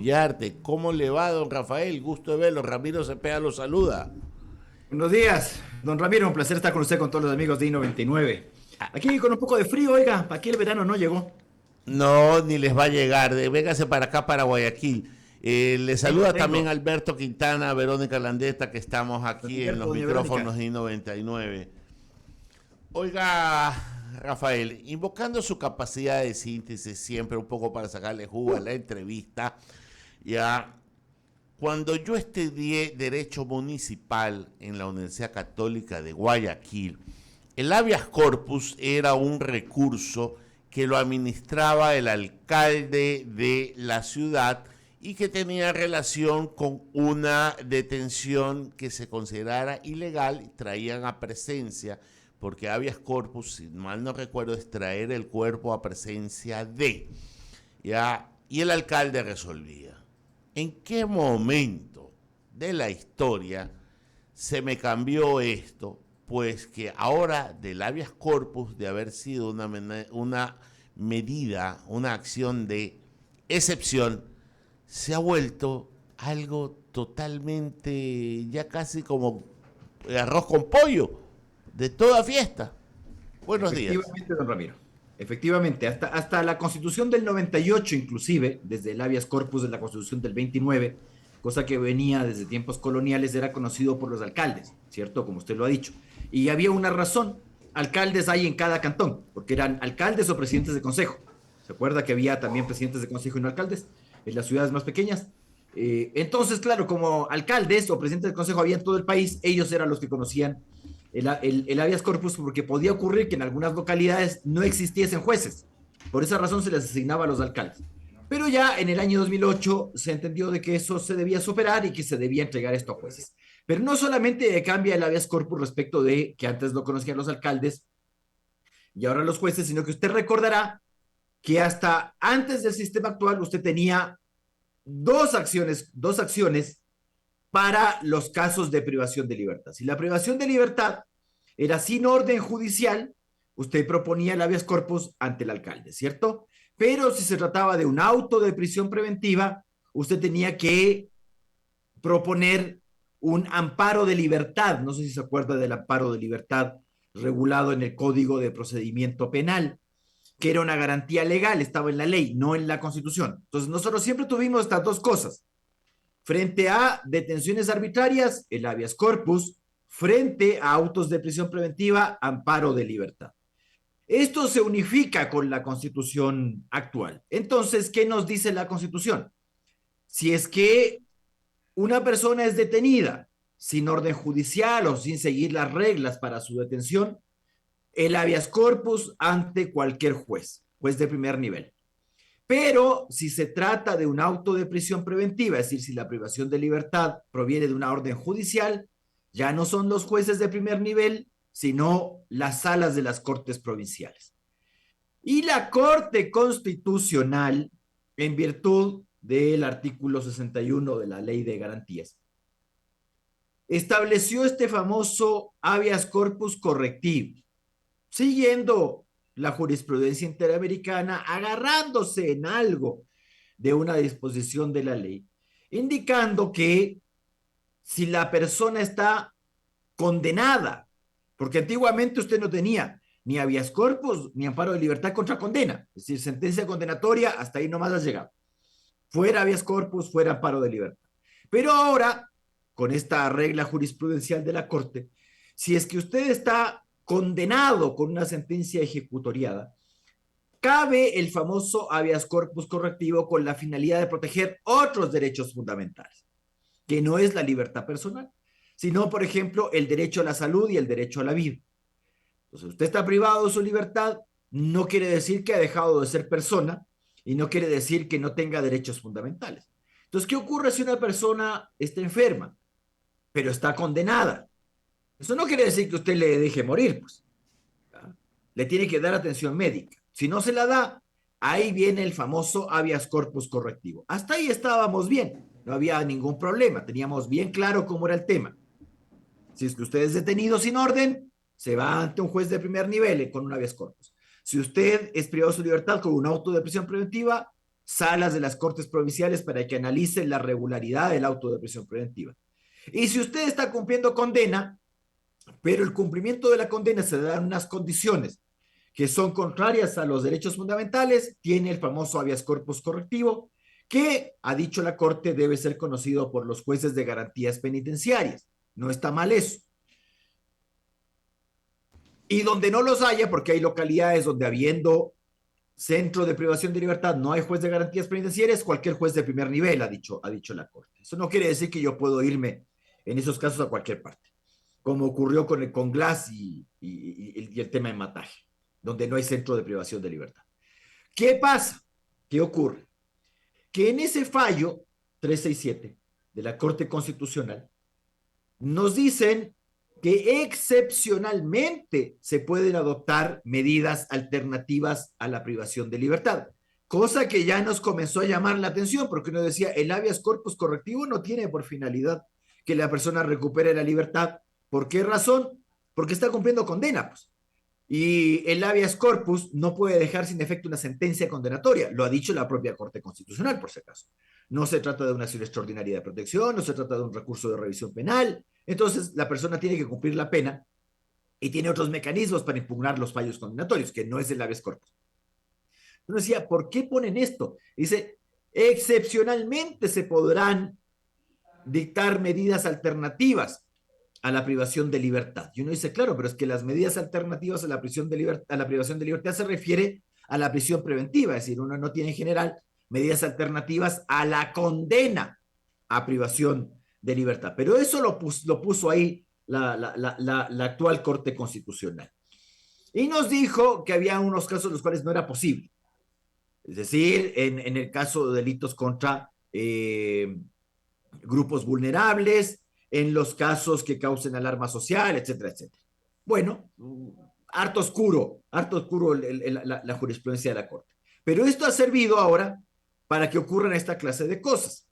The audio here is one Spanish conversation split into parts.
Yarte, ¿cómo le va, don Rafael? Gusto de verlo. Ramiro Cepeda lo saluda. Buenos días, don Ramiro, un placer estar con usted, con todos los amigos de I-99. Aquí con un poco de frío, oiga, aquí el verano no llegó. No, ni les va a llegar. Véngase para acá, para Guayaquil. Le saluda también Tengo, Alberto Quintana, Verónica Landeta, que estamos don aquí en Alberto, los doña micrófonos Verónica. de I-99. Oiga, Rafael, invocando su capacidad de síntesis siempre un poco para sacarle jugo a la entrevista, ya, cuando yo estudié Derecho Municipal en la Universidad Católica de Guayaquil, el habeas corpus era un recurso que lo administraba el alcalde de la ciudad y que tenía relación con una detención que se considerara ilegal y traían a presencia, porque habeas corpus, si mal no recuerdo, es traer el cuerpo a presencia de, ¿ya? Y el alcalde resolvía. ¿En qué momento de la historia se me cambió esto? Pues que ahora del habeas corpus, de haber sido una medida, una acción de excepción, se ha vuelto algo totalmente, ya casi como arroz con pollo, de toda fiesta. Buenos días. Efectivamente, don Ramiro. Efectivamente, hasta la Constitución del 98, inclusive, desde el habeas corpus de la Constitución del 29, cosa que venía desde tiempos coloniales, era conocido por los alcaldes, ¿cierto? Como usted lo ha dicho. Y había una razón, alcaldes hay en cada cantón, porque eran alcaldes o presidentes de consejo. ¿Se acuerda que había también presidentes de consejo y no alcaldes en las ciudades más pequeñas? Entonces, claro, como alcaldes o presidentes de consejo había en todo el país, ellos eran los que conocían el habeas corpus, porque podía ocurrir que en algunas localidades no existiesen jueces. Por esa razón se les asignaba a los alcaldes. Pero ya en el año 2008 se entendió de que eso se debía superar y que se debía entregar esto a jueces. Pero no solamente cambia el habeas corpus respecto de que antes lo conocían los alcaldes y ahora los jueces, sino que usted recordará que hasta antes del sistema actual usted tenía dos acciones para los casos de privación de libertad. Si la privación de libertad era sin orden judicial, usted proponía el habeas corpus ante el alcalde, ¿cierto? Pero si se trataba de un auto de prisión preventiva, usted tenía que proponer un amparo de libertad. No sé si se acuerda del amparo de libertad regulado en el Código de Procedimiento Penal, que era una garantía legal, estaba en la ley, no en la Constitución. Entonces, nosotros siempre tuvimos estas dos cosas. Frente a detenciones arbitrarias, el habeas corpus; frente a autos de prisión preventiva, amparo de libertad. Esto se unifica con la Constitución actual. Entonces, ¿qué nos dice la Constitución? Si es que una persona es detenida sin orden judicial o sin seguir las reglas para su detención, el habeas corpus ante cualquier juez de primer nivel. Pero si se trata de un auto de prisión preventiva, es decir, si la privación de libertad proviene de una orden judicial, ya no son los jueces de primer nivel, sino las salas de las cortes provinciales. Y la Corte Constitucional, en virtud del artículo 61 de la Ley de Garantías, estableció este famoso habeas corpus correctivo, siguiendo la jurisprudencia interamericana, agarrándose en algo de una disposición de la ley, indicando que si la persona está condenada, porque antiguamente usted no tenía ni habeas corpus ni amparo de libertad contra condena, es decir, sentencia condenatoria, hasta ahí nomás has llegado. Fuera habeas corpus, fuera amparo de libertad. Pero ahora, con esta regla jurisprudencial de la Corte, si es que usted está condenado con una sentencia ejecutoriada, cabe el famoso habeas corpus correctivo con la finalidad de proteger otros derechos fundamentales, que no es la libertad personal, sino, por ejemplo, el derecho a la salud y el derecho a la vida. Entonces, usted está privado de su libertad, no quiere decir que ha dejado de ser persona y no quiere decir que no tenga derechos fundamentales. Entonces, ¿qué ocurre si una persona está enferma, pero está condenada? Eso no quiere decir que usted le deje morir, pues. ¿Ya? Le tiene que dar atención médica. Si no se la da, ahí viene el famoso habeas corpus correctivo. Hasta ahí estábamos bien, no había ningún problema, teníamos bien claro cómo era el tema. Si es que usted es detenido sin orden, se va ante un juez de primer nivel con un habeas corpus. Si usted es privado de su libertad con un auto de prisión preventiva, salas de las Cortes Provinciales para que analicen la regularidad del auto de prisión preventiva. Y si usted está cumpliendo condena, pero el cumplimiento de la condena se da en unas condiciones que son contrarias a los derechos fundamentales, tiene el famoso habeas corpus correctivo, que, ha dicho la Corte, debe ser conocido por los jueces de garantías penitenciarias. No está mal eso. Y donde no los haya, porque hay localidades donde habiendo centro de privación de libertad no hay juez de garantías penitenciarias, cualquier juez de primer nivel, ha dicho la Corte. Eso no quiere decir que yo puedo irme en esos casos a cualquier parte, como ocurrió con Glass y el tema de Mataje, donde no hay centro de privación de libertad. ¿Qué pasa? ¿Qué ocurre? Que en ese fallo 367 de la Corte Constitucional nos dicen que excepcionalmente se pueden adoptar medidas alternativas a la privación de libertad, cosa que ya nos comenzó a llamar la atención, porque uno decía, el habeas corpus correctivo no tiene por finalidad que la persona recupere la libertad. ¿Por qué razón? Porque está cumpliendo condena, pues. Y el habeas corpus no puede dejar sin efecto una sentencia condenatoria, lo ha dicho la propia Corte Constitucional, por si acaso. No se trata de una acción extraordinaria de protección, no se trata de un recurso de revisión penal. Entonces, la persona tiene que cumplir la pena y tiene otros mecanismos para impugnar los fallos condenatorios, que no es el habeas corpus. Uno decía, ¿por qué ponen esto? Dice, excepcionalmente se podrán dictar medidas alternativas a la privación de libertad. Y uno dice, claro, pero es que las medidas alternativas a la privación de libertad se refiere a la prisión preventiva, es decir, uno no tiene en general medidas alternativas a la condena a privación de libertad. Pero eso lo puso ahí la actual Corte Constitucional. Y nos dijo que había unos casos en los cuales no era posible. Es decir, en el caso de delitos contra grupos vulnerables, en los casos que causen alarma social, etcétera, etcétera. Bueno, harto oscuro la jurisprudencia de la Corte. Pero esto ha servido ahora para que ocurran esta clase de cosas.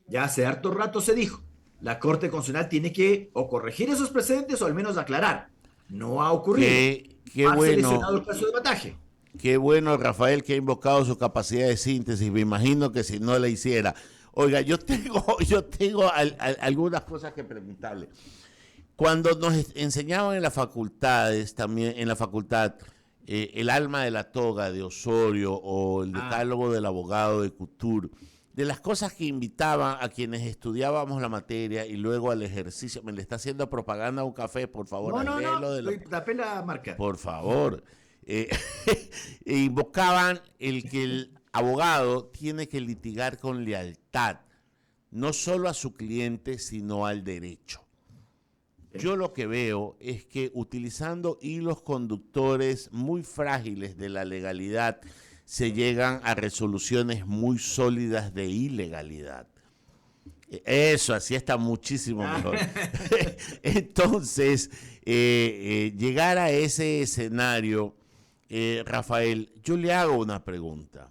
Ya hace harto rato se dijo, la Corte Constitucional tiene que o corregir esos precedentes o al menos aclarar. No ha ocurrido. Qué ha bueno. seleccionado el caso de Mataje. Qué bueno, Rafael, que ha invocado su capacidad de síntesis. Me imagino que si no la hiciera. Oiga, yo tengo algunas cosas que preguntarle. Cuando nos enseñaban en las facultades, también en la facultad, el alma de la toga de Osorio o el decálogo del abogado de Couture, de las cosas que invitaban a quienes estudiábamos la materia y luego al ejercicio. Me le está haciendo propaganda a un café, por favor. No, tapé la marca. Por favor. Invocaban el que el abogado tiene que litigar con lealtad, no solo a su cliente, sino al derecho. Yo lo que veo es que utilizando hilos conductores muy frágiles de la legalidad, se llegan a resoluciones muy sólidas de ilegalidad. Eso, así está muchísimo mejor. Entonces, llegar a ese escenario, Rafael, yo le hago una pregunta.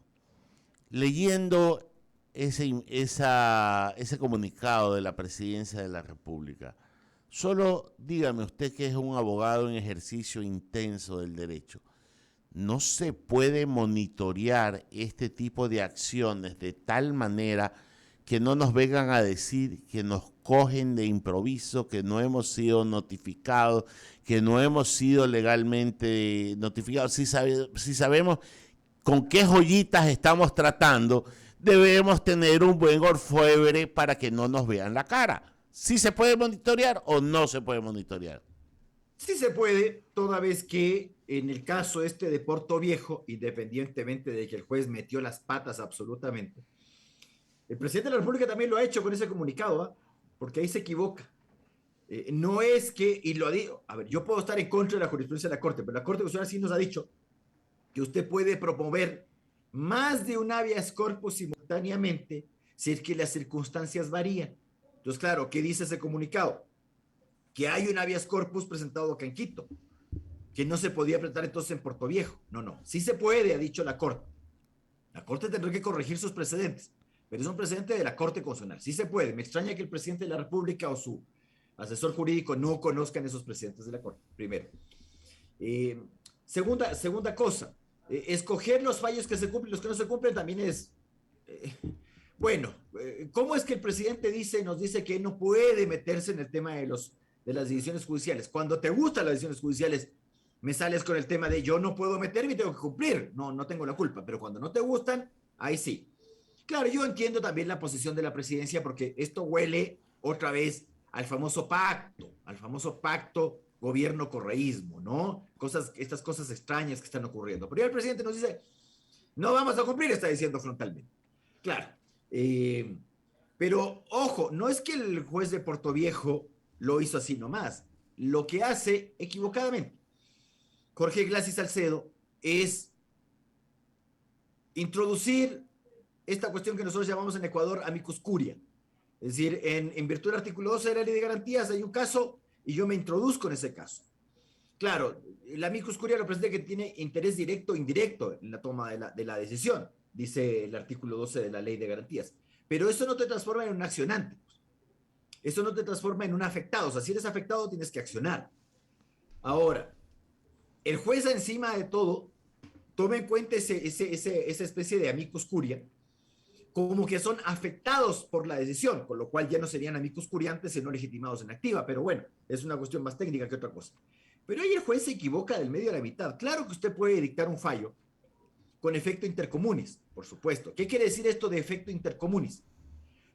Leyendo ese comunicado de la Presidencia de la República, solo dígame usted, que es un abogado en ejercicio intenso del derecho, ¿no se puede monitorear este tipo de acciones de tal manera que no nos vengan a decir que nos cogen de improviso, que no hemos sido notificados, que no hemos sido legalmente notificados? Si sabemos con qué joyitas estamos tratando, debemos tener un buen orfebre para que no nos vean la cara. ¿Sí se puede monitorear o no se puede monitorear? Sí se puede, toda vez que en el caso de Puerto Viejo, independientemente de que el juez metió las patas absolutamente, el presidente de la República también lo ha hecho con ese comunicado, ¿eh? Porque ahí se equivoca. No es que, y lo digo, a ver, yo puedo estar en contra de la jurisprudencia de la Corte, pero la Corte Constitucional sí nos ha dicho que usted puede promover más de un habeas corpus simultáneamente si es que las circunstancias varían. Entonces, claro, ¿qué dice ese comunicado? Que hay un habeas corpus presentado acá en Quito, que no se podía presentar entonces en Puerto Viejo. No, sí se puede, ha dicho la Corte. La Corte tendrá que corregir sus precedentes, pero es un precedente de la Corte Constitucional. Sí se puede. Me extraña que el presidente de la República o su asesor jurídico no conozcan esos precedentes de la Corte, primero. Segunda cosa, escoger los fallos que se cumplen y los que no se cumplen también es Bueno, ¿cómo es que el presidente nos dice que no puede meterse en el tema de las decisiones judiciales? Cuando te gustan las decisiones judiciales, me sales con el tema de yo no puedo meterme y tengo que cumplir. No, no tengo la culpa, pero cuando no te gustan, ahí sí. Claro, yo entiendo también la posición de la presidencia porque esto huele otra vez al famoso pacto gobierno-correísmo, ¿no? Estas cosas extrañas que están ocurriendo. Pero ya el presidente nos dice, no vamos a cumplir, está diciendo frontalmente. Claro. Eh, pero ojo, no es que el juez de Portoviejo lo hizo así nomás. Lo que hace equivocadamente Jorge Glassi Salcedo es introducir esta cuestión que nosotros llamamos en Ecuador amicus curia. Es decir, en virtud del artículo 12 de la ley de garantías hay un caso y yo me introduzco en ese caso. Claro, la amicus curia representa que tiene interés directo o indirecto en la toma de la decisión, dice el artículo 12 de la ley de garantías. Pero eso no te transforma en un accionante. Eso no te transforma en un afectado. O sea, si eres afectado, tienes que accionar. Ahora, el juez encima de todo toma en cuenta esa especie de amicus curia como que son afectados por la decisión, con lo cual ya no serían amicus curiantes sino legitimados en activa, pero bueno, es una cuestión más técnica que otra cosa. Pero ahí el juez se equivoca del medio a la mitad. Claro que usted puede dictar un fallo con efecto intercomunis, por supuesto. ¿Qué quiere decir esto de efecto intercomunis?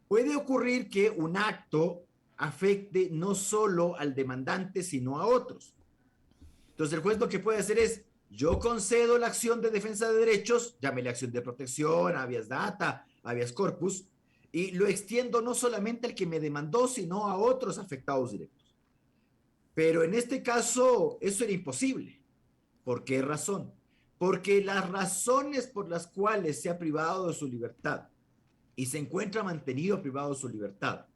Puede ocurrir que un acto afecte no solo al demandante, sino a otros. Entonces el juez lo que puede hacer es, yo concedo la acción de defensa de derechos, llámele acción de protección, habeas data, habeas corpus, y lo extiendo no solamente al que me demandó, sino a otros afectados directos. Pero en este caso eso era imposible. ¿Por qué razón? Porque las razones por las cuales se ha privado de su libertad y se encuentra mantenido privado de su libertad,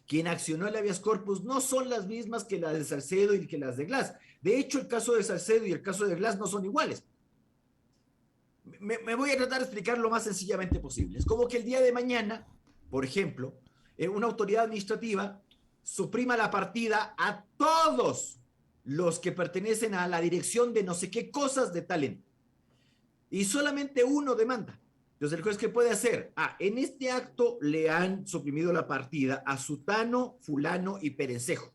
quien accionó el habeas corpus no son las mismas que las de Salcedo y que las de Glass. De hecho, el caso de Salcedo y el caso de Glass no son iguales. Me voy a tratar de explicar lo más sencillamente posible. Es como que el día de mañana, por ejemplo, una autoridad administrativa suprima la partida a todos los que pertenecen a la dirección de no sé qué cosas de talento. Y solamente uno demanda. Entonces, el juez, ¿qué puede hacer? En este acto le han suprimido la partida a Sutano, Fulano y Perencejo.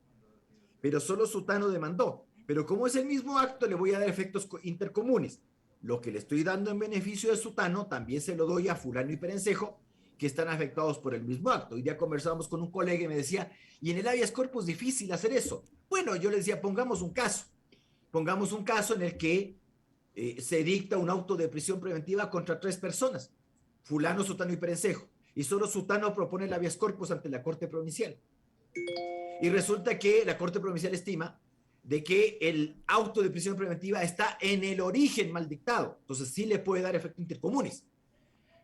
Pero solo Sutano demandó. Pero como es el mismo acto, le voy a dar efectos intercomunes. Lo que le estoy dando en beneficio de Sutano, también se lo doy a Fulano y Perencejo, que están afectados por el mismo acto. Hoy día conversamos con un colega y me decía, y en el habeas corpus es difícil hacer eso. Bueno, yo le decía, pongamos un caso. Pongamos un caso en el que se dicta un auto de prisión preventiva contra 3 personas, Fulano, Sutano y Perencejo, y solo Sutano propone el habeas corpus ante la Corte Provincial. Y resulta que la Corte Provincial estima de que el auto de prisión preventiva está en el origen mal dictado, entonces sí le puede dar efecto intercomunis.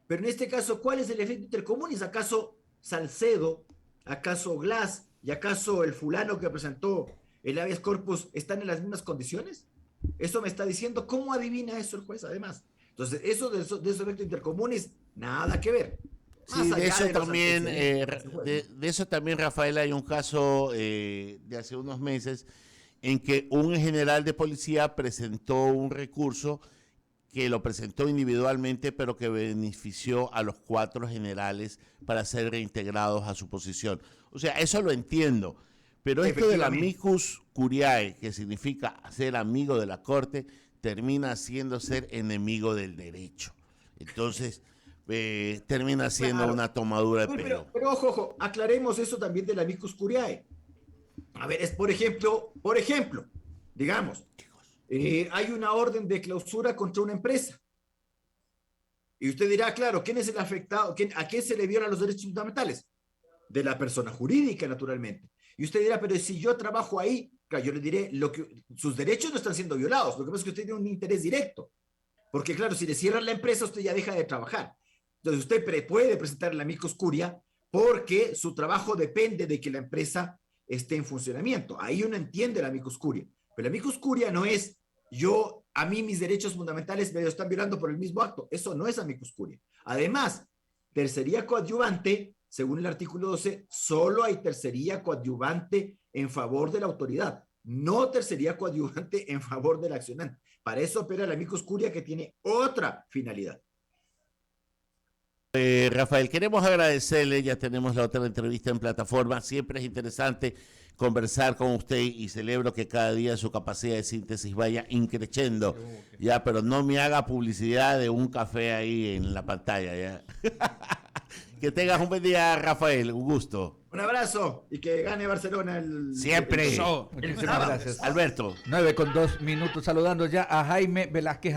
Pero en este caso, ¿cuál es el efecto intercomunis? ¿Acaso Salcedo, acaso Glass y acaso el fulano que presentó el habeas corpus están en las mismas condiciones? Eso me está diciendo, ¿cómo adivina eso el juez además? Entonces, eso de esos efectos intercomunes, nada que ver. Sí, de eso también, de eso también, Rafael, hay un caso de hace unos meses en que un general de policía presentó un recurso que lo presentó individualmente, pero que benefició a los 4 generales para ser reintegrados a su posición. O sea, eso lo entiendo. Pero esto del amicus curiae, que significa ser amigo de la corte, termina siendo ser enemigo del derecho. Entonces, termina siendo una tomadura de pelo. Pero ojo, aclaremos eso también del amicus curiae. A ver, es por ejemplo, digamos, hay una orden de clausura contra una empresa. Y usted dirá, claro, ¿quién es el afectado? ¿A quién se le violan los derechos fundamentales? De la persona jurídica, naturalmente. Y usted dirá, pero si yo trabajo ahí, claro, yo le diré, sus derechos no están siendo violados. Lo que pasa es que usted tiene un interés directo. Porque, claro, si le cierran la empresa, usted ya deja de trabajar. Entonces, usted puede presentar la amicus curia porque su trabajo depende de que la empresa esté en funcionamiento. Ahí uno entiende la amicus curia. Pero la amicus curia no es a mí mis derechos fundamentales me están violando por el mismo acto. Eso no es amicus curia. Además, tercería coadyuvante, según el artículo 12, solo hay tercería coadyuvante en favor de la autoridad, no tercería coadyuvante en favor del accionante. Para eso opera la amicus curia, que tiene otra finalidad. Rafael, queremos agradecerle, ya tenemos la otra entrevista en plataforma, siempre es interesante conversar con usted y celebro que cada día su capacidad de síntesis vaya increciendo, ya, pero no me haga publicidad de un café ahí en la pantalla, ya. Que tengas un buen día, Rafael, un gusto. Un abrazo y que gane Barcelona Siempre. Muchísimas gracias. Alberto. 9:02 saludando ya a Jaime Velázquez.